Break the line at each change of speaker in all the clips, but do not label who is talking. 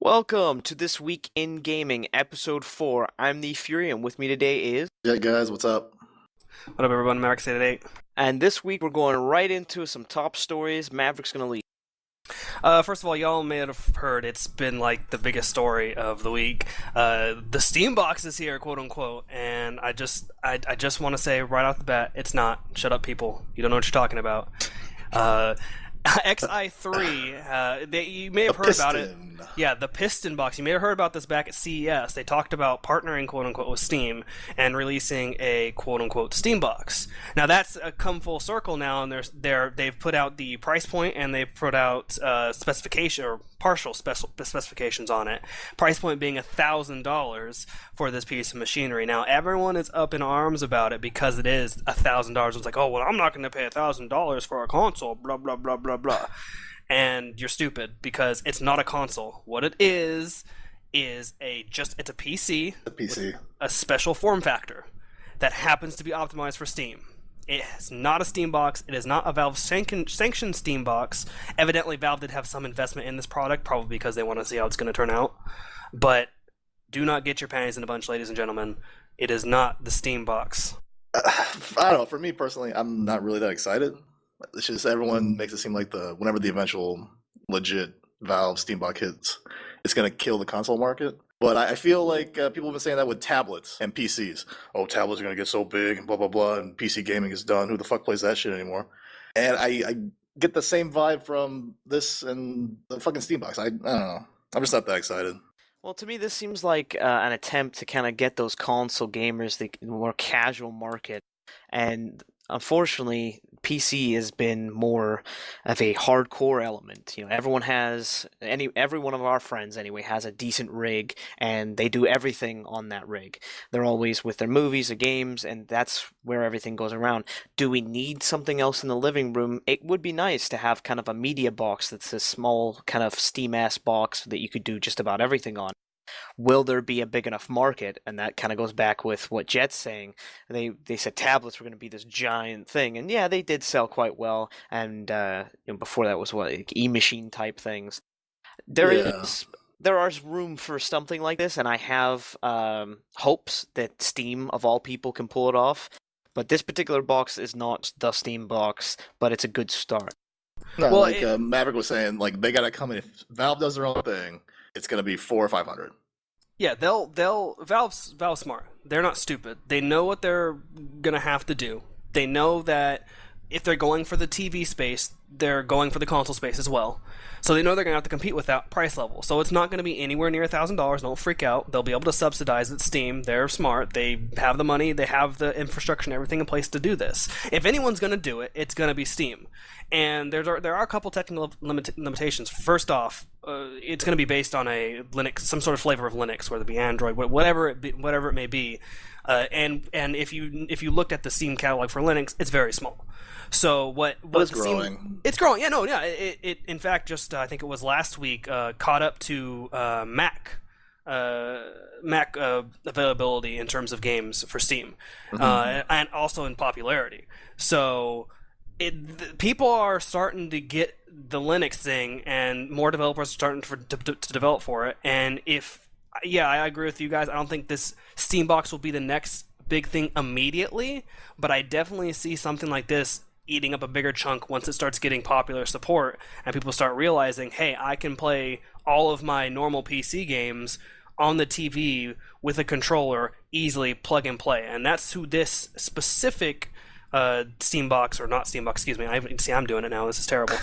Welcome to This Week in Gaming, Episode 4. I'm the Fury, and with me today is...
Yeah, guys, what's up?
What up, everyone? Maverick 8.
And this week we're going right into some top stories. Maverick's going to lead.
First of all, y'all may have heard it's been like the biggest story of the week. The Steam box is here, quote unquote, and I just want to say right off the bat, it's not. Shut up, people. You don't know what you're talking about. XI3, you may have heard about it. Yeah, the Piston box. You may have heard about this back at CES. They talked about partnering, quote-unquote, with Steam and releasing a, quote-unquote, Steam box. Now, that's come full circle now, and they've put out the price point, and they've put out specification or partial specifications on it. Price point being $1,000 for this piece of machinery. Now, everyone is up in arms about it because it is $1,000. It's like, oh, well, I'm not going to pay $1,000 for a console, blah, blah, blah, blah, blah. And you're stupid because it's not a console. What it is it's a PC.
A PC.
With a special form factor that happens to be optimized for Steam. It is not a Steam box. It is not a Valve sanctioned Steam box. Evidently, Valve did have some investment in this product, probably because they want to see how it's going to turn out. But do not get your panties in a bunch, ladies and gentlemen. It is not the Steam box.
I don't know. For me personally, I'm not really that excited. It's just everyone makes it seem like whenever the eventual legit Valve Steam box hits, it's going to kill the console market. But I feel like people have been saying that with tablets and PCs. Oh, tablets are going to get so big and blah, blah, blah, and PC gaming is done. Who the fuck plays that shit anymore? And I get the same vibe from this and the fucking Steam box. I don't know. I'm just not that excited.
Well, to me, this seems like an attempt to kind of get those console gamers, the more casual market. And unfortunately, PC has been more of a hardcore element. You know, every one of our friends anyway has a decent rig, and they do everything on that rig. They're always with their movies or games, and that's where everything goes around. Do we need something else in the living room? It would be nice to have kind of a media box that's a small kind of Steam-ass box that you could do just about everything on. Will there be a big enough market? And that kind of goes back with what Jet's saying. They said tablets were going to be this giant thing, and yeah, they did sell quite well. And before that was like e-machine type things. There is room for something like this, and I have hopes that Steam of all people can pull it off. But this particular box is not the Steam box, but it's a good start.
No, well, Maverick was saying, like they got to come in. If Valve does their own thing, it's going to be $400 or $500.
Yeah, Valve's smart. They're not stupid. They know what they're gonna have to do. They know that if they're going for the TV space, they're going for the console space as well. So they know they're gonna have to compete with that price level. So it's not gonna be anywhere near $1,000. Don't freak out. They'll be able to subsidize it. Steam. They're smart. They have the money. They have the infrastructure and everything in place to do this. If anyone's gonna do it, it's gonna be Steam. And there are a couple technical limitations. First off, it's going to be based on a Linux, some sort of flavor of Linux, whether it be Android, whatever it may be. And if you looked at the Steam catalog for Linux, it's very small. So
it's growing.
It's growing. Yeah, no, yeah. It in fact just I think it was last week caught up to Mac availability in terms of games for Steam, and also in popularity. So. People are starting to get the Linux thing, and more developers are starting to develop for it. And I agree with you guys. I don't think this Steam box will be the next big thing immediately, but I definitely see something like this eating up a bigger chunk once it starts getting popular support, and people start realizing, hey, I can play all of my normal PC games on the TV with a controller, easily plug and play. And that's who this specific Steam box, or not Steam box, excuse me. I'm doing it now. This is terrible.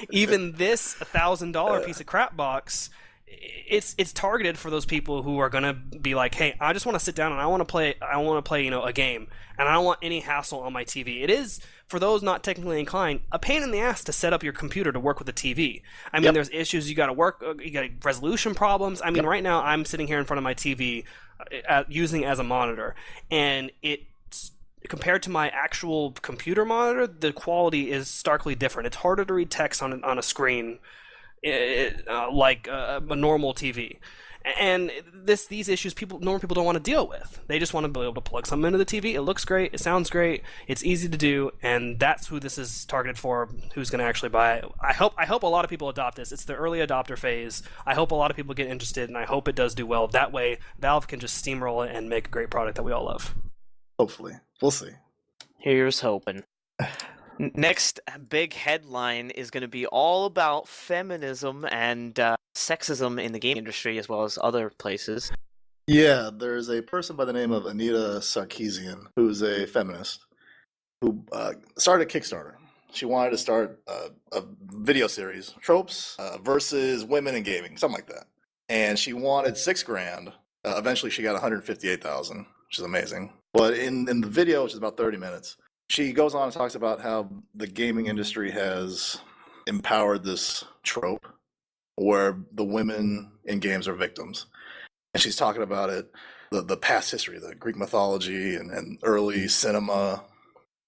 Even this $1,000 piece of crap box, it's targeted for those people who are gonna be like, hey, I just want to sit down and I want to play, a game, and I don't want any hassle on my TV. It is, for those not technically inclined, a pain in the ass to set up your computer to work with the TV. I mean, there's issues you got to work, you got resolution problems. I mean, right now I'm sitting here in front of my TV, using it as a monitor, and compared to my actual computer monitor, the quality is starkly different. It's harder to read text on a screen like a normal TV. And these issues normal people don't want to deal with. They just want to be able to plug something into the TV. It looks great. It sounds great. It's easy to do, and that's who this is targeted for. Who's going to actually buy it? I hope a lot of people adopt this. It's the early adopter phase. I hope a lot of people get interested, and I hope it does do well. That way, Valve can just steamroll it and make a great product that we all love.
Hopefully, we'll see.
Here's hoping. Next big headline is going to be all about feminism and sexism in the game industry as well as other places.
Yeah, there's a person by the name of Anita Sarkeesian who's a feminist who started a Kickstarter. She wanted to start a video series, tropes versus women in gaming, something like that. And she wanted $6,000. Eventually, she got 158,000, which is amazing. But in the video, which is about 30 minutes, she goes on and talks about how the gaming industry has empowered this trope where the women in games are victims. And she's talking about it, the past history, the Greek mythology and early cinema,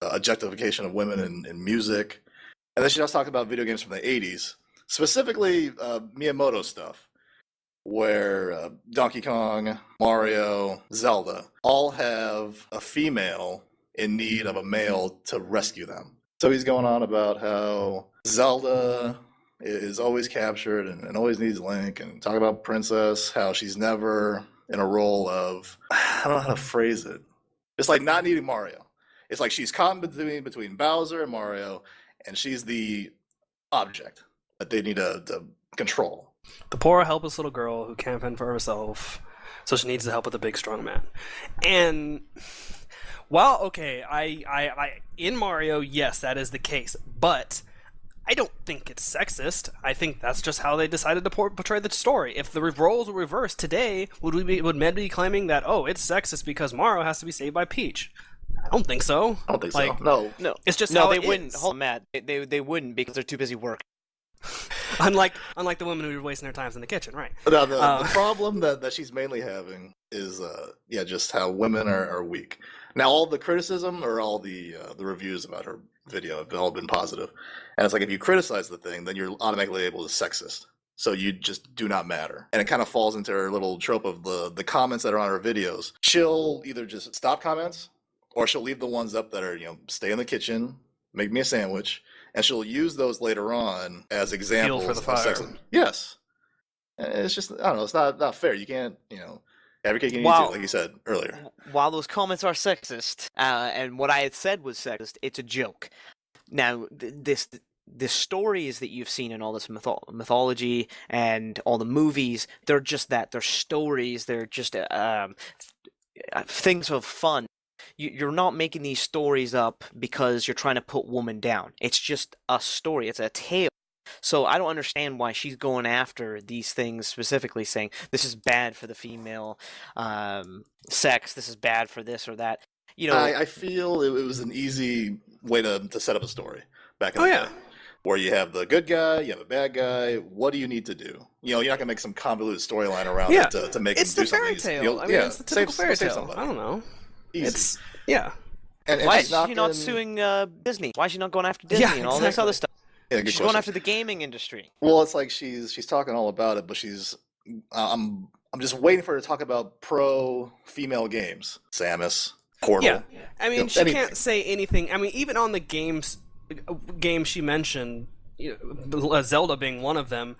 objectification of women in music. And then she also talks about video games from the 80s, specifically Miyamoto stuff, where Donkey Kong, Mario, Zelda all have a female in need of a male to rescue them. So he's going on about how Zelda is always captured and always needs Link, and talk about Princess, how she's never in a role of, I don't know how to phrase it. It's like not needing Mario. It's like she's caught between Bowser and Mario, and she's the object that they need to control.
The poor, helpless little girl who can't fend for herself, so she needs the help of the big, strong man. And while, okay, I in Mario, yes, that is the case, but I don't think it's sexist. I think that's just how they decided to portray the story. If the roles were reversed today, would men be claiming that, oh, it's sexist because Mario has to be saved by Peach? I don't think so.
I don't think so. No.
It's just
no,
how
they
it
wouldn't.
is.
Hold on, Matt. They wouldn't because they're too busy working.
Unlike the women who are wasting their times in the kitchen, right?
Now, the problem that she's mainly having is, just how women are weak. Now, all the criticism or all the reviews about her video have all been positive. And it's like, if you criticize the thing, then you're automatically labeled as sexist. So you just do not matter. And it kind of falls into her little trope of the comments that are on her videos. She'll either just stop comments, or she'll leave the ones up that are, stay in the kitchen, make me a sandwich, and she'll use those later on as examples
Fuel for the
of
fire.
sexism. Yes. And it's just, I don't know, it's not fair. You can't, have your cake and eat it
Wow.
too, like you said earlier.
While those comments are sexist, and what I had said was sexist, it's a joke. Now, the stories that you've seen in all this mythology and all the movies, they're just that. They're stories. They're just things of fun. You're not making these stories up because you're trying to put women down. It's just a story. It's a tale. So I don't understand why she's going after these things specifically, saying this is bad for the female sex, this is bad for this or that.
I feel it was an easy way to set up a story back in the day. Where you have the good guy, you have a bad guy. What do you need to do? You're not gonna make some convoluted storyline around it to make
it's
them
the
do
fairy
something.
tale. I mean, it's the typical fairy tale. I don't know.
Easy.
It's
And
why
she's
is she not suing Disney? Why is she not going after Disney and all this
exactly.
other stuff?
Yeah, good
She's
question.
going after the gaming industry.
Well, it's like she's talking all about it, but she's I'm just waiting for her to talk about pro female games. Samus, Portal.
Yeah, I mean, she
anything.
can't say anything. I mean, even on the games she mentioned, Zelda being one of them.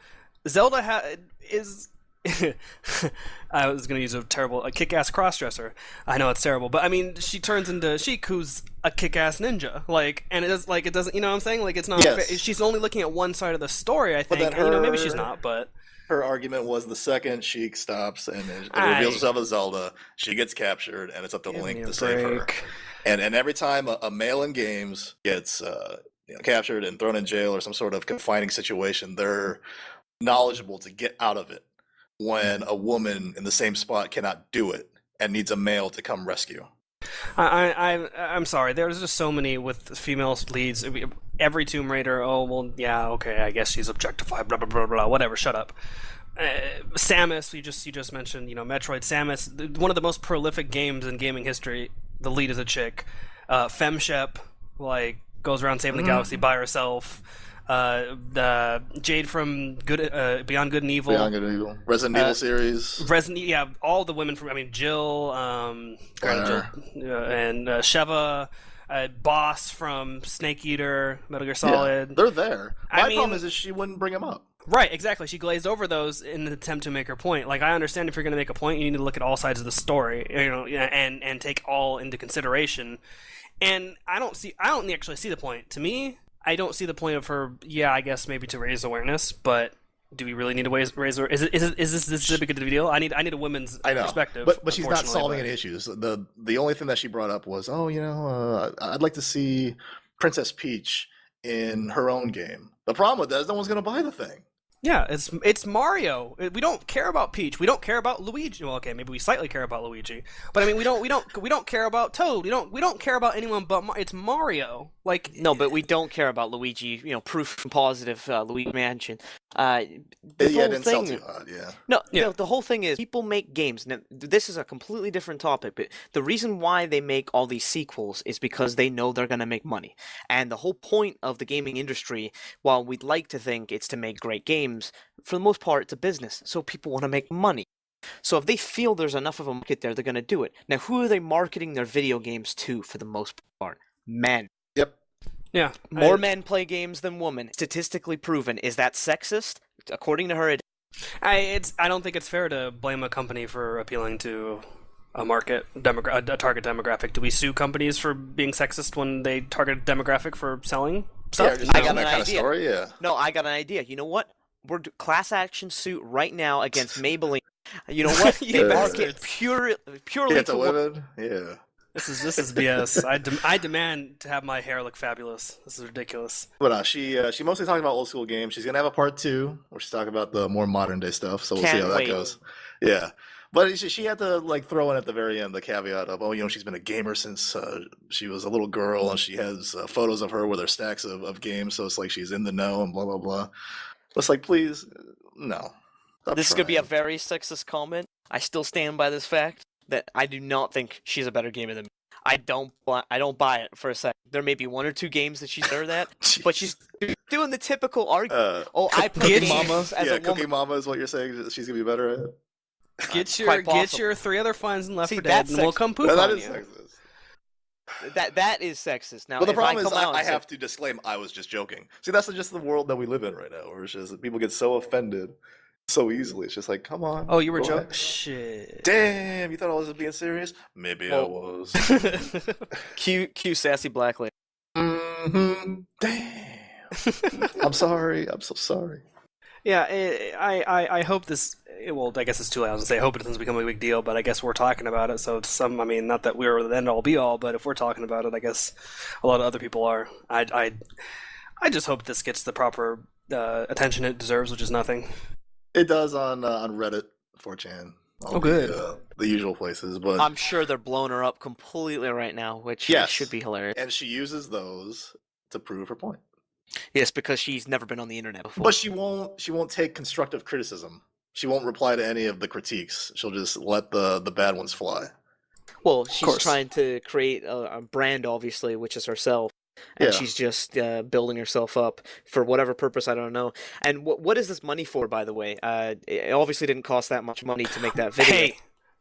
Zelda is. I was going to use a kick-ass crossdresser. I know it's terrible, but I mean, she turns into Sheik, who's a kick-ass ninja. And it doesn't. You know what I'm saying? It's not.
Yes.
Fair. She's only looking at one side of the story. I think.
then
Maybe she's not, but.
Her argument was the second Sheik stops and reveals herself as Zelda, she gets captured, and it's up to Link to save her. And every time a male in games gets captured and thrown in jail or some sort of confining situation, they're knowledgeable to get out of it when a woman in the same spot cannot do it and needs a male to come rescue.
I'm sorry. There's just so many with female leads. Every Tomb Raider. Oh well, yeah, okay. I guess she's objectified. Blah blah blah blah. Whatever. Shut up. Samus. You just mentioned. Metroid. Samus. One of the most prolific games in gaming history. The lead is a chick. FemShep. Goes around saving the galaxy by herself. the Jade from Beyond Good and Evil.
Beyond Good and Evil. Resident Evil series.
All the women from Jill, and Sheva, Boss from Snake Eater, Metal Gear Solid.
Yeah, they're there. My problem is she wouldn't bring them up.
Right, exactly. She glazed over those in an attempt to make her point. Like, I understand if you're going to make a point, you need to look at all sides of the story, and take all into consideration. And I don't actually see the point. To me, I don't see the point of her. Yeah, I guess maybe to raise awareness, but do we really need to raise? Is this a big deal? I need a women's perspective.
But she's not solving any issues. The only thing that she brought up was, I'd like to see Princess Peach in her own game. The problem with that is no one's going to buy the thing.
Yeah, it's Mario. We don't care about Peach. We don't care about Luigi. Well, okay, maybe we slightly care about Luigi, but I mean, we don't care about Toad. We don't care about anyone but it's Mario. Like,
no, but we don't care about Luigi. Proof positive. Luigi Mansion.
Didn't sell too hard. Yeah.
No, the whole thing is people make games. Now, this is a completely different topic, but the reason why they make all these sequels is because they know they're going to make money. And the whole point of the gaming industry, while we'd like to think it's to make great games, for the most part, it's a business. So people want to make money. So if they feel there's enough of a market there, they're going to do it. Now, who are they marketing their video games to for the most part? Men.
Yep.
Yeah.
More men play games than women. Statistically proven. Is that sexist? According to her, it is.
I don't think it's fair to blame a company for appealing to a target demographic. Do we sue companies for being sexist when they target a demographic for selling stuff?
Yeah, I got an idea. Story, yeah.
No, I got an idea. You know what? We're class action suit right now against Maybelline. You know what? They market purely
to women. Yeah.
This is BS. I demand to have my hair look fabulous. This is ridiculous.
But she mostly talking about old school games. She's gonna have a part 2 where she's talking about the more modern day stuff. So we'll see how that goes. Yeah, but she had to throw in at the very end the caveat of she's been a gamer since she was a little girl, and she has photos of her with her stacks of games. So it's like she's in the know and blah blah blah. It's like, please, no.
This is gonna be a very sexist comment. I still stand by this fact that I do not think she's a better gamer than me. I don't buy it for a second. There may be 1 or 2 games that she's better at, but she's doing the typical argument. I play games
Mama
as a woman.
Cookie Mama is what you're saying she's gonna be better at.
Get your 3 other finds in Left 4 Dead, and we'll come poop
that
on
is
you.
Sexist.
That is sexist. Now,
but the problem is, I have to disclaim I was just joking. See, that's just the world that we live in right now, where it's just people get so offended so easily. It's just like, come on.
Oh, you were joking? Shit.
Damn, you thought I was being serious? Maybe I was.
Cue sassy black lady.
Mm-hmm. Damn. I'm sorry. I'm so sorry.
Yeah, I hope this. Well, I guess it's too late to say. I hope it doesn't become a big deal, but I guess we're talking about it. So it's not that we're the end all be all, but if we're talking about it, I guess a lot of other people are. I just hope this gets the proper attention it deserves, which is nothing.
It does on Reddit, 4chan.
Good.
The usual places, but
I'm sure they're blowing her up completely right now, which should be hilarious.
And she uses those to prove her point.
Yes, because she's never been on the internet before.
But she won't take constructive criticism. She won't reply to any of the critiques. She'll just let the bad ones fly.
Well, she's trying to create a brand, obviously, which is herself. And she's just building herself up for whatever purpose, I don't know. And what is this money for, by the way? It obviously didn't cost that much money to make that video.
Hey,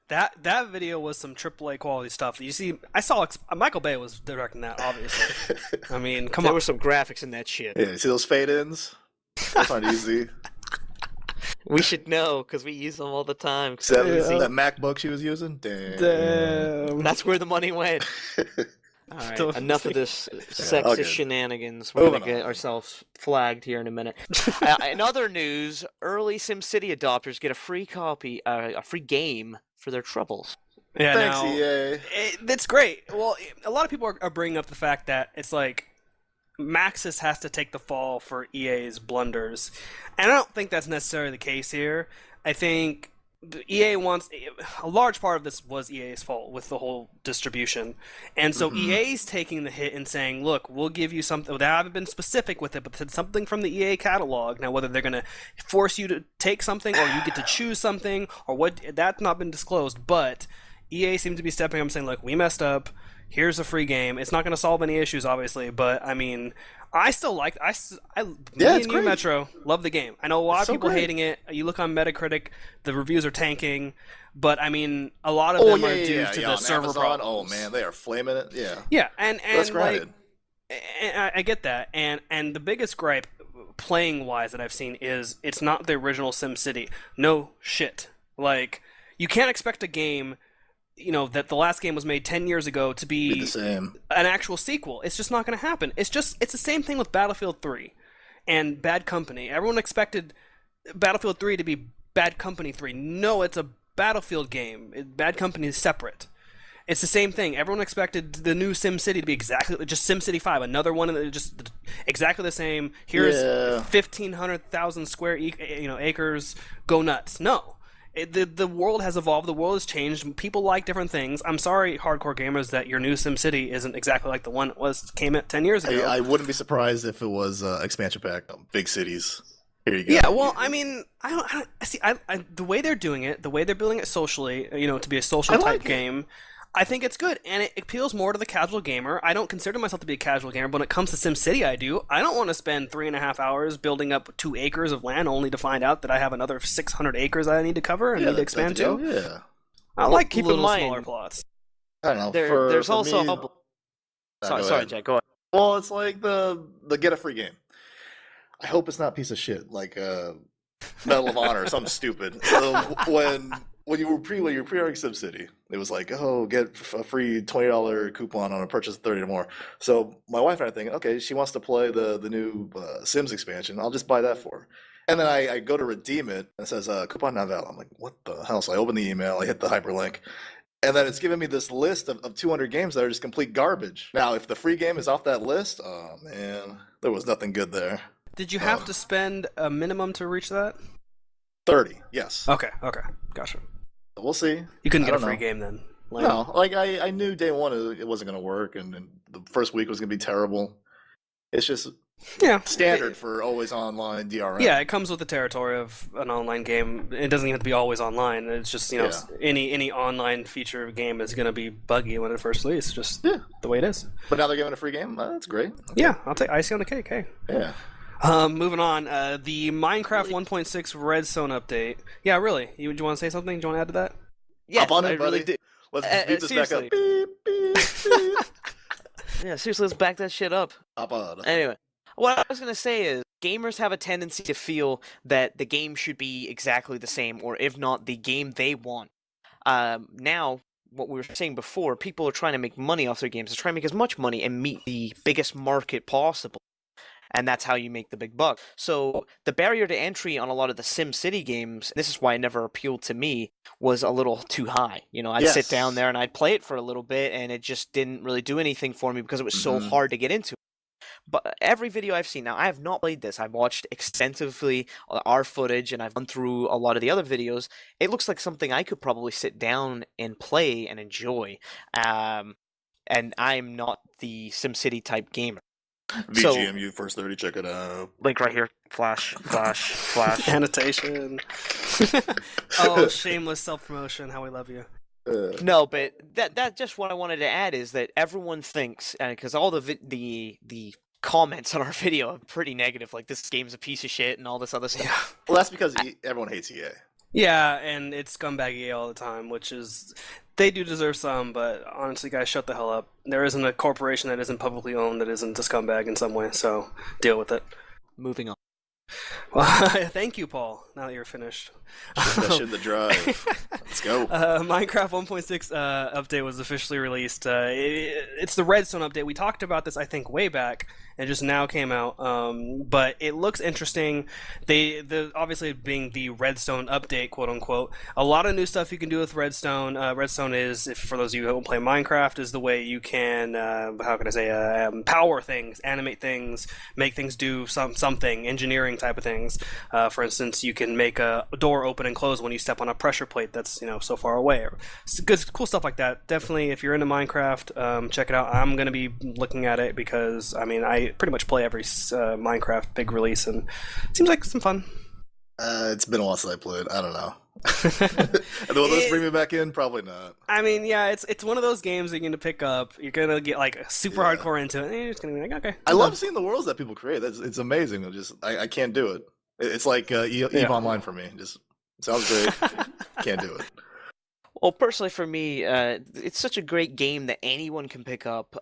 that video was some AAA quality stuff. You see, I saw Michael Bay was directing that, obviously. I mean, come on.
There were some graphics in that shit.
Yeah, you see those fade-ins? That's not easy.
We should know, because we use them all the time.
That MacBook she was using? Damn.
That's where the money went. All right, enough of this sexist shenanigans. We're going to get ourselves flagged here in a minute. In other news, early SimCity adopters get a free copy, a free game for their troubles.
Yeah,
thanks, EA.
That's great. Well, a lot of people are bringing up the fact that it's like Maxis has to take the fall for EA's blunders. And I don't think that's necessarily the case here. I think EA wants a large part of this was EA's fault with the whole distribution, and so EA's taking the hit and saying, "Look, we'll give you something." They haven't been specific with it, but said something from the EA catalog. Now, whether they're going to force you to take something or you get to choose something or what, that's not been disclosed. But EA seems to be stepping up and saying, "Look, we messed up. Here's a free game. It's not going to solve any issues, obviously, but I mean, I still like. Me and you, Metro, love the game. I know a lot of people hating it. You look on Metacritic, the reviews are tanking, but I mean, a lot of them are due to the server
Amazon,
problems.
oh man, they are flaming it. Yeah.
Yeah, and
that's
like, and I get that, and the biggest gripe, playing wise, that I've seen is it's not the original SimCity. No shit. Like, you can't expect a game, you know, that the last game was made 10 years ago to be
the same.
An actual sequel. It's just not going to happen. It's the same thing with Battlefield 3 and Bad Company. Everyone expected Battlefield 3 to be Bad Company 3. No, it's a Battlefield game. Bad Company is separate. It's the same thing. Everyone expected the new SimCity to be exactly just SimCity 5, another one that just exactly the same. Here's 1,500,000 square acres. Go nuts. No. The world has evolved. The world has changed. People like different things. I'm sorry, hardcore gamers, that your new SimCity isn't exactly like the one it came out 10 years ago.
I wouldn't be surprised if it was expansion pack, big cities. Here you go.
Yeah, well, I mean, I see. The way they're doing it, the way they're building it socially, to be a social type game. I think it's good, and it appeals more to the casual gamer. I don't consider myself to be a casual gamer, but when it comes to SimCity, I do. I don't want to spend 3.5 hours building up 2 acres of land only to find out that I have another 600 acres I need to cover and need to expand to.
Yeah.
I like keep little smaller plots.
I don't know.
There's
for
also...
me,
sorry, Jack, go ahead.
Well, it's like the get a free game. I hope it's not a piece of shit like Medal of Honor or something stupid. So when you were pre-ordering SimCity, it was like, oh, get a free $20 coupon on a purchase of 30 or more. So my wife and I are thinking, okay, she wants to play the new Sims expansion. I'll just buy that for her. And then I go to redeem it, and it says coupon not valid. I'm like, what the hell? So I open the email, I hit the hyperlink, and then it's giving me this list of 200 games that are just complete garbage. Now, if the free game is off that list, oh man, there was nothing good there.
Did you have to spend a minimum to reach that?
30, yes.
Okay, gotcha.
We'll see.
You couldn't get a free game then?
No, like I knew day one it wasn't going to work, and the first week was going to be terrible. It's just standard for always online DRM.
Yeah, it comes with the territory of an online game. It doesn't even have to be always online. It's just any online feature game is going to be buggy when it first releases. Just the way it is.
But now they're giving a free game. That's great. Okay.
Yeah, I'll take icing on the cake. Hey.
Yeah.
Moving on, the Minecraft 1.6 Redstone update. Yeah, really? Do you want to say something? Do you want to add to that?
Yeah,
Up on
I
it, buddy.
really do.
Let's beat this back up.
Beep, beep, beep. Yeah, seriously, let's back that shit up.
Up on.
Anyway, what I was going to say is gamers have a tendency to feel that the game should be exactly the same, or if not, the game they want. Now, what we were saying before, people are trying to make money off their games. They're trying to make as much money and meet the biggest market possible. And that's how you make the big buck. So the barrier to entry on a lot of the SimCity games, this is why it never appealed to me, was a little too high. I'd sit down there and I'd play it for a little bit, and it just didn't really do anything for me because it was so hard to get into. But every video I've seen, now I have not played this, I've watched extensively our footage, and I've gone through a lot of the other videos. It looks like something I could probably sit down and play and enjoy. And I'm not the SimCity type gamer.
VGMU first 30, check it out.
Link right here. Flash.
Annotation. Oh, shameless self-promotion. How we love you.
No, but that's just what I wanted to add, is that everyone thinks, because all the comments on our video are pretty negative, like this game's a piece of shit and all this other stuff.
Yeah.
Well, that's because everyone hates EA.
Yeah, and it's scumbag EA all the time, which is... They do deserve some, but honestly, guys, shut the hell up. There isn't a corporation that isn't publicly owned that isn't a scumbag in some way, so deal with it.
Moving on.
Well, thank you, Paul, now that you're finished.
Should the drive. Let's go.
Minecraft 1.6 update was officially released. It's the Redstone update. We talked about this, I think, way back. It just now came out, but it looks interesting. The obviously being the Redstone update, quote unquote, a lot of new stuff you can do with Redstone. Redstone is, for those of you who don't play Minecraft, is the way you can, power things, animate things, make things do something, engineering type of things. For instance, you can make a door open and close when you step on a pressure plate that's so far away. Good, cool stuff like that. Definitely, if you're into Minecraft, check it out. I'm gonna be looking at it because I pretty much play every Minecraft big release, and it seems like some fun.
It's been a while since I played. I don't know. Will this bring me back in? Probably not.
I mean, yeah, it's one of those games you're going to pick up. You're going to get like super
Yeah.
hardcore into it. And you're just going to be like, okay.
I love seeing the worlds that people create. It's amazing. I can't do it. It's like Eve Online for me. Just sounds great. Can't do it.
Well, personally for me, it's such a great game that anyone can pick up.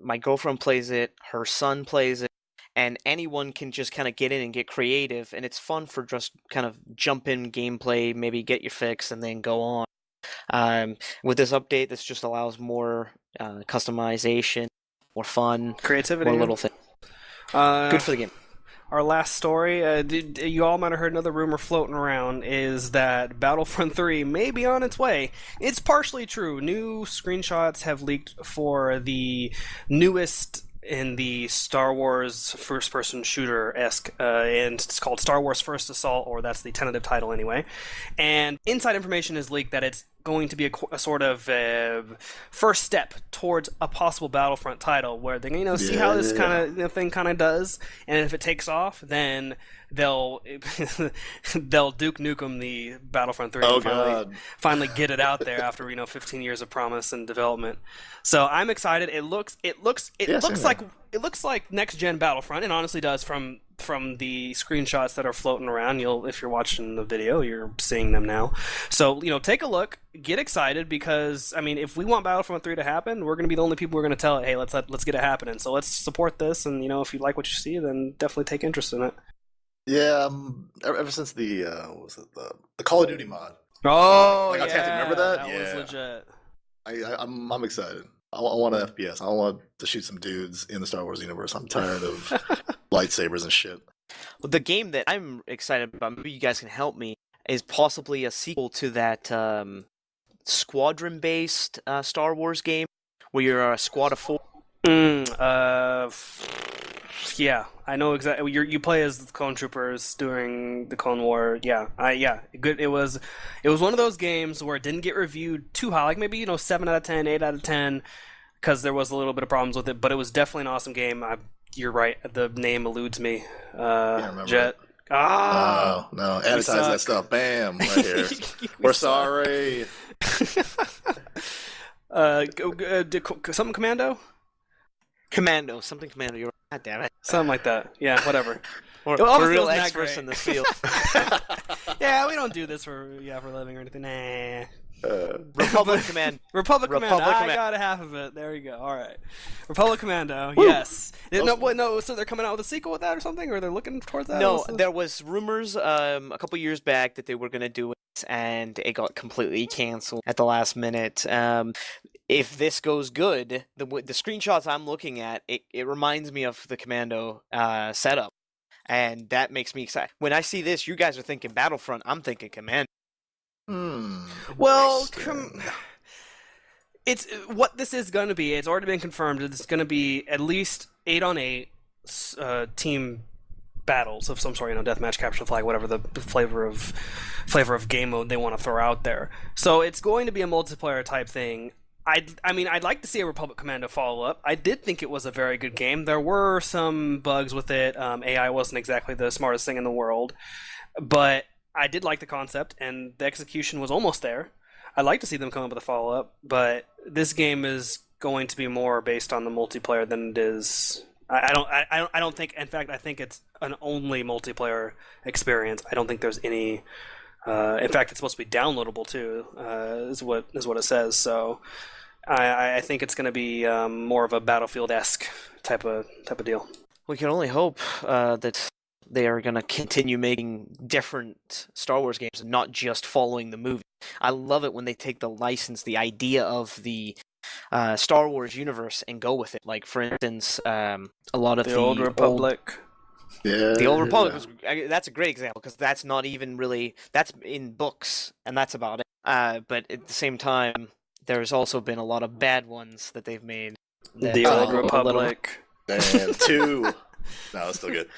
My girlfriend plays it, her son plays it, and anyone can just kind of get in and get creative, and it's fun for just kind of jump in gameplay, maybe get your fix, and then go on. With this update, this just allows more customization, more fun,
Creativity.
more little things. Good for the game.
Our last story, you all might have heard another rumor floating around, is that Battlefront 3 may be on its way. It's partially true. New screenshots have leaked for the newest in the Star Wars first-person shooter-esque, and it's called Star Wars First Assault, or that's the tentative title anyway. And inside information is leaked that it's going to be a sort of first step towards a possible Battlefront title, where they're going to see how this kind of thing kind of does, and if it takes off, then they'll Duke Nukem the Battlefront 3 and finally get it out there after 15 years of promise and development. So I'm excited. It looks like next gen Battlefront. It honestly does from the screenshots that are floating around. If you're watching the video, you're seeing them now. So take a look, get excited, because I mean, if we want Battlefront 3 to happen, we're going to be the only people who are going to tell it, hey, let's get it happening. So let's support this, and if you like what you see, then definitely take interest in it.
Yeah, ever since the the Call of Duty mod.
Oh,
yeah, remember that?
That was legit.
I'm excited. I want an FPS. I want to shoot some dudes in the Star Wars universe. I'm tired of lightsabers and shit.
Well, the game that I'm excited about, maybe you guys can help me, is possibly a sequel to that squadron-based Star Wars game where you're a squad of 4.
Yeah, I know exactly. You play as the clone troopers during the Clone War. Yeah, good. It was one of those games where it didn't get reviewed too high, like maybe 7 out of 10, 8 out of 10, because there was a little bit of problems with it. But it was definitely an awesome game. You're right. The name eludes me. Jet.
Oh no! Advertise that stuff. Bam! Right here. We're sorry.
Something Commando.
Something Commando. You're God damn it.
Something like that. Yeah, whatever.
We're real experts in this field.
Yeah, we don't do this for a living or anything. Nah.
Republic Commando.
Republic Commando. I got a half of it. There you go. All right. Republic Commando. Woo. Yes. No. So they're coming out with a sequel with that or something, or they're looking towards that.
No, there was rumors a couple years back that they were going to do it, and it got completely canceled at the last minute. If this goes good, the screenshots I'm looking at, it reminds me of the Commando setup, and that makes me excited. When I see this, you guys are thinking Battlefront, I'm thinking Commando.
Well, it's what this is going to be. It's already been confirmed. It's going to be at least 8-on-8 team battles of some sort. Deathmatch, capture the flag, whatever the flavor of game mode they want to throw out there. So it's going to be a multiplayer type thing. I'd like to see a Republic Commando follow-up. I did think it was a very good game. There were some bugs with it. AI wasn't exactly the smartest thing in the world, but I did like the concept, and the execution was almost there. I'd like to see them come up with a follow-up, but this game is going to be more based on the multiplayer than it is. I don't think. In fact, I think it's an only multiplayer experience. I don't think there's any. In fact, it's supposed to be downloadable too. Is what it says. So, I think it's going to be more of a Battlefield-esque type of deal.
We can only hope that they are going to continue making different Star Wars games and not just following the movie. I love it when they take the license, the idea of the Star Wars universe, and go with it. Like, for instance, a lot of the
Old Republic.
The Old Republic that's a great example, because that's not even really, that's in books, and that's about it. But at the same time, there's also been a lot of bad ones that they've made.
The Old Republic.
And 2. No, it's still good.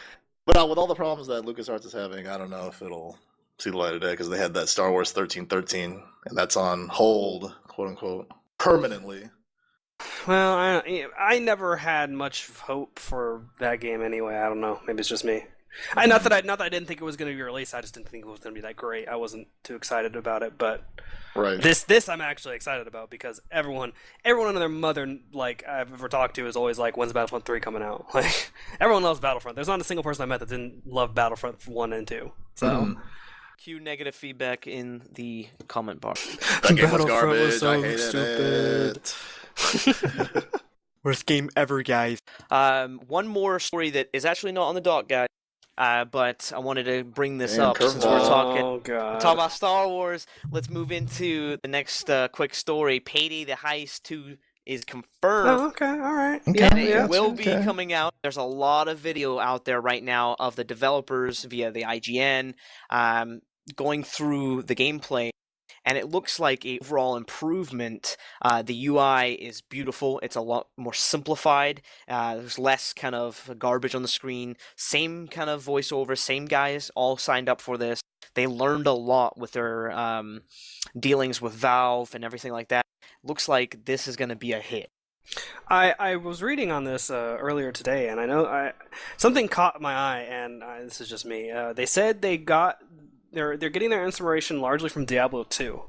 But with all the problems that LucasArts is having, I don't know if it'll see the light of day, because they had that Star Wars 1313, and that's on hold, quote unquote, permanently.
Well, I never had much hope for that game anyway. I don't know. Maybe it's just me. Not that I didn't think it was going to be released. I just didn't think it was going to be that great. I wasn't too excited about it, but
Right.
this I'm actually excited about because everyone and their mother like I've ever talked to is always like, when's Battlefront 3 coming out? Like everyone loves Battlefront. There's not a single person I met that didn't love Battlefront 1 and 2. So
Cue negative feedback in the comment bar.
That game was
Battlefront
garbage.
was so
I hated
stupid.
it.
Worst game ever, guys. One more story that is actually not on the dock, guys. But I wanted to bring this
Damn,
up since we're
Oh god.
talking about Star Wars. Let's move into the next quick story. Payday the Heist 2 is confirmed.
Oh, okay, all right.
Okay.
Yeah,
And it
yeah.
will be
Okay.
coming out. There's a lot of video out there right now of the developers via the IGN going through the gameplay. And it looks like a overall improvement. The UI is beautiful. It's a lot more simplified. There's less kind of garbage on the screen. Same kind of voiceover. Same guys all signed up for this. They learned a lot with their dealings with Valve and everything like that. Looks like this is going to be a hit.
I was reading on this earlier today, and I know something caught my eye, and this is just me. They said they're getting their inspiration largely from Diablo 2.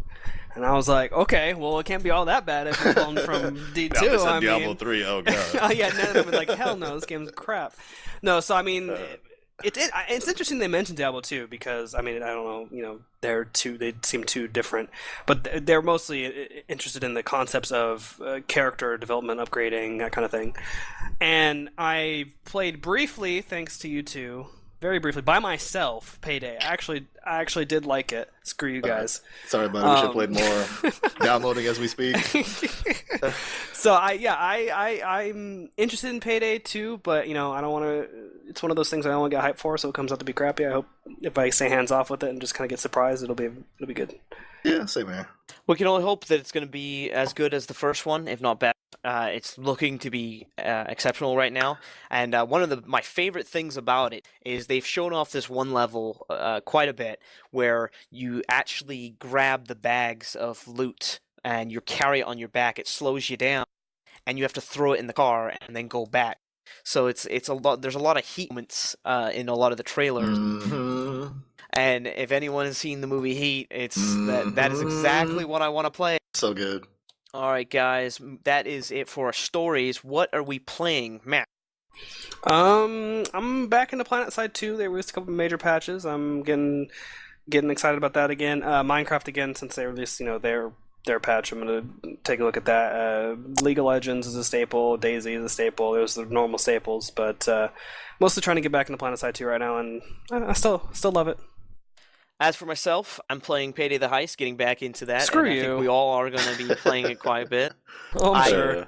And I was like, okay, well, it can't be all that bad if it's blown from D2.
Valve said
I
Diablo
mean,
3. Oh god.
oh yeah, none of them were like, hell no, this game's crap. No, so I mean, it's interesting they mentioned Diablo 2 because I mean, I don't know, they seem too different, but they're mostly interested in the concepts of character development, upgrading, that kind of thing. And I played briefly, thanks to you two. Very briefly, by myself, Payday. I actually did like it. Screw you guys.
Sorry, buddy. We should have played more. Downloading as we speak.
So I'm interested in Payday too, but I don't want to. It's one of those things I don't want to get hyped for, so it comes out to be crappy. I hope if I stay hands off with it and just kind of get surprised, it'll be good.
Yeah, same here.
We can only hope that it's going to be as good as the first one, if not better. It's looking to be exceptional right now, and one of my favorite things about it is they've shown off this one level quite a bit where you actually grab the bags of loot and you carry it on your back. It slows you down, and you have to throw it in the car and then go back. So it's a lot. There's a lot of heat moments in a lot of the trailers.
Mm-hmm.
And if anyone has seen the movie Heat, it's that is exactly what I want to play.
So good.
All right, guys, that is it for our stories. What are we playing, Matt?
I'm back into PlanetSide 2. They released a couple of major patches. I'm getting excited about that again. Minecraft again, since they released their patch. I'm gonna take a look at that. League of Legends is a staple. DayZ is a staple. Those are the normal staples, but mostly trying to get back into PlanetSide 2 right now, and I still love it.
As for myself, I'm playing Payday the Heist, getting back into that.
Screw
and I
you.
think we all are going to be playing it quite a bit.
Oh, I'm sure.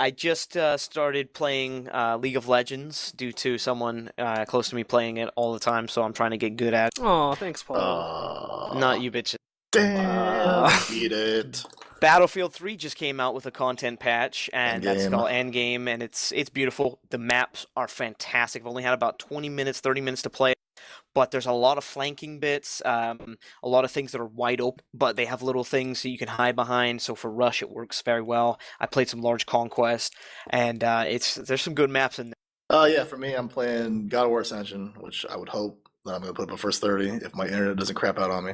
I just started playing League of Legends due to someone close to me playing it all the time, so I'm trying to get good at it.
Oh, thanks, Paul.
Not you bitches.
Damn. Beat it.
Battlefield 3 just came out with a content patch, and that's
Endgame.
called Endgame, and it's beautiful. The maps are fantastic. I've only had about 20 minutes, 30 minutes to play, but there's a lot of flanking bits, a lot of things that are wide open, but they have little things so you can hide behind, so for Rush it works very well. I played some Large Conquest, and there's some good maps in there.
Yeah, for me, I'm playing God of War Ascension, which I would hope that I'm going to put up a first 30 if my internet doesn't crap out on me.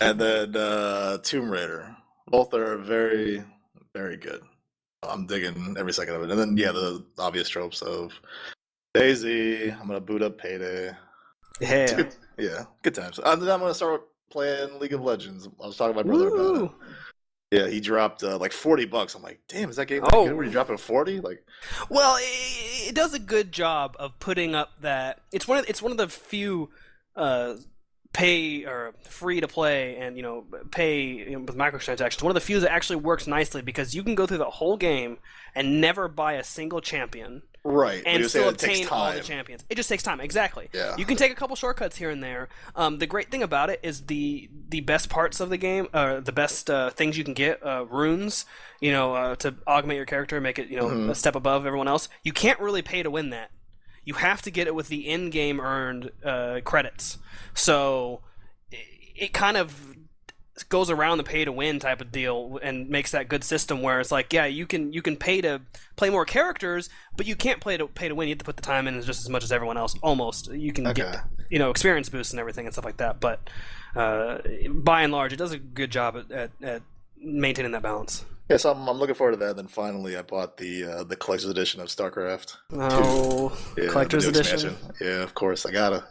And then Tomb Raider. Both are very, very good. I'm digging every second of it. And then, yeah, the obvious tropes of DayZ. I'm going to boot up Payday.
Yeah.
Yeah, good times. And then I'm going to start playing League of Legends. I was talking to my brother about it. Yeah, he dropped like $40. I'm like, damn, is that game that good? Were you dropping 40? Like,
well, it does a good job of putting up that. It's one of the few pay or free to play and pay with microtransactions. One of the few that actually works nicely because you can go through the whole game and never buy a single champion.
right.
And still
it takes
obtain all the
time.
champions. It just takes time, exactly.
Yeah.
You can take a couple shortcuts here and there. The great thing about it is the best parts of the game, the best things you can get, runes, to augment your character, make it a step above everyone else. You can't really pay to win that. You have to get it with the in-game earned credits. So it kind of goes around the pay to win type of deal and makes that good system where it's like, yeah, you can pay to play more characters, but you can't pay to win. You have to put the time in just as much as everyone else. Almost, you can get experience boosts and everything and stuff like that. But by and large, it does a good job at maintaining that balance.
Yeah, so I'm looking forward to that. Then finally, I bought the collector's edition of StarCraft.
Oh, collector's edition.
Expansion. Yeah, of course, I gotta.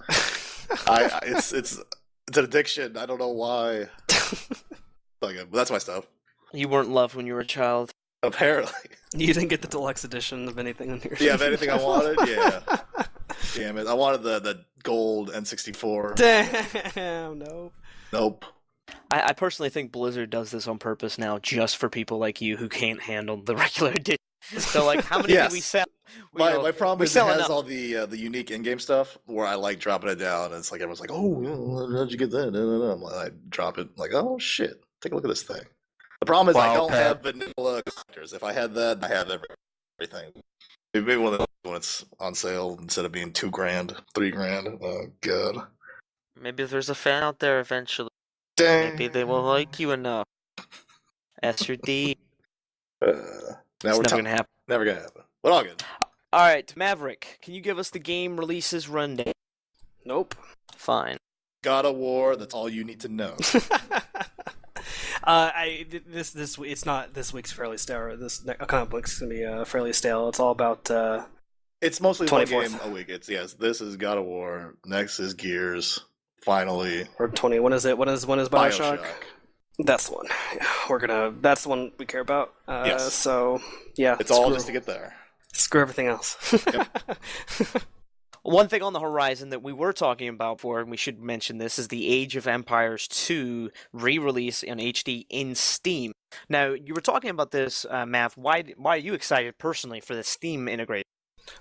It's an addiction. I don't know why. But that's my stuff.
You weren't loved when you were a child.
Apparently.
You didn't get the deluxe edition of anything on here.
Yeah, of anything I wanted. Yeah. Damn it! I wanted the gold N64.
Damn,
Nope.
I personally think Blizzard does this on purpose now, just for people like you who can't handle the regular edition. So, like, how many do we sell?
My problem is it has all the unique in-game stuff where I like dropping it down, and it's like everyone's like, "Oh, how'd you get that?" I'm like, I drop it, like, "Oh shit, take a look at this thing." The problem is I don't have vanilla collectors. If I had that, I have everything. Maybe when it's on sale instead of being $2,000, $3,000. Oh god.
Maybe there's a fan out there eventually.
Dang.
Maybe they will like you enough. S or D.
Now
It's never gonna happen.
Never gonna happen. But all good.
All right, Maverick, can you give us the game releases rundown?
Nope.
Fine.
God of War. That's all you need to know.
It's not this week's fairly stale. This comic book's gonna be fairly stale. It's all about.
It's mostly one game
24th.
a week. This is God of War. Next is Gears. Finally.
Or 20. When is it? When is Bioshock? That's the one. That's the one we care about.
Yes.
So yeah.
It's all just to get there.
Screw everything else.
Yep.
One thing on the horizon that we were talking about before, and we should mention this, is the Age of Empires 2 re-release in HD in Steam. Now, you were talking about this, Mav. Why are you excited personally for the Steam integration?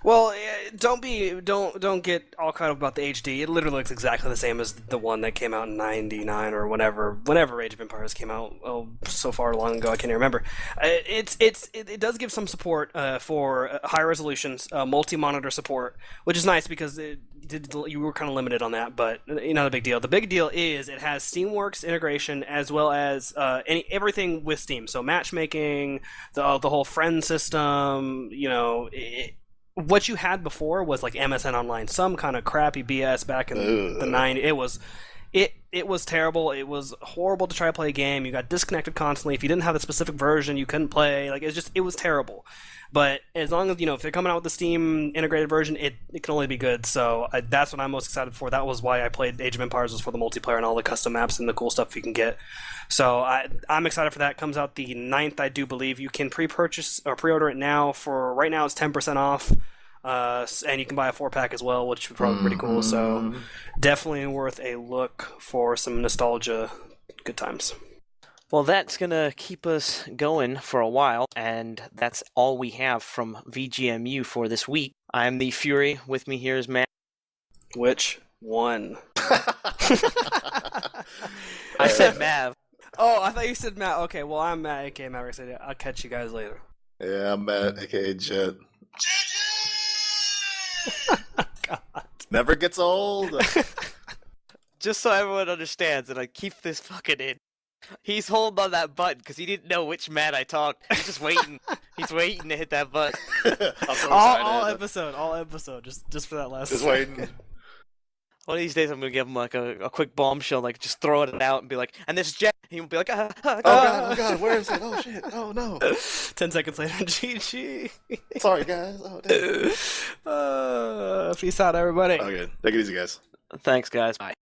Well, don't get all caught up about the HD. It literally looks exactly the same as the one that came out in '99 or whenever Age of Empires came out. Oh, so far long ago I can't even remember. It does give some support for high resolutions, multi-monitor support, which is nice because you were kind of limited on that, but not a big deal. The big deal is it has Steamworks integration as well as everything with Steam. So matchmaking, the whole friend system, what you had before was like MSN Online, some kind of crappy BS back in the 90s. It was terrible. It was horrible to try to play a game. You got disconnected constantly. If you didn't have a specific version, you couldn't play. Like it was terrible. But as long as if they're coming out with the Steam integrated version, it can only be good. So that's what I'm most excited for. That was why I played Age of Empires, was for the multiplayer and all the custom maps and the cool stuff you can get. So I'm excited for that. It comes out the 9th, I do believe. You can pre-purchase or pre-order it now. For right now, it's 10% off. And you can buy a 4-pack as well, which is probably pretty cool. So definitely worth a look for some nostalgia. Good times.
Well, that's going to keep us going for a while, and that's all we have from VGMU for this week. I'm the Fury. With me here is Matt.
Which one?
I said Mav.
Oh, I thought you said Matt. Okay, well, I'm Matt, aka Maverick. So I'll catch you guys later.
Yeah, I'm Matt, aka Jet.
God.
Never gets old.
Just so everyone understands, and I keep this fucking in. He's holding on that button because he didn't know which Matt I talked. He's just waiting. He's waiting to hit that button.
all episode, just for that last.
Just waiting.
One of these days, I'm gonna give him like a quick bombshell, like just throw it out and be like, "And this is Jet." He'll be like, "Oh
god, where is it? Oh shit, oh no."
10 seconds later, GG.
Sorry guys. Oh damn.
Peace out, everybody.
Okay, take it easy, guys.
Thanks, guys. Bye.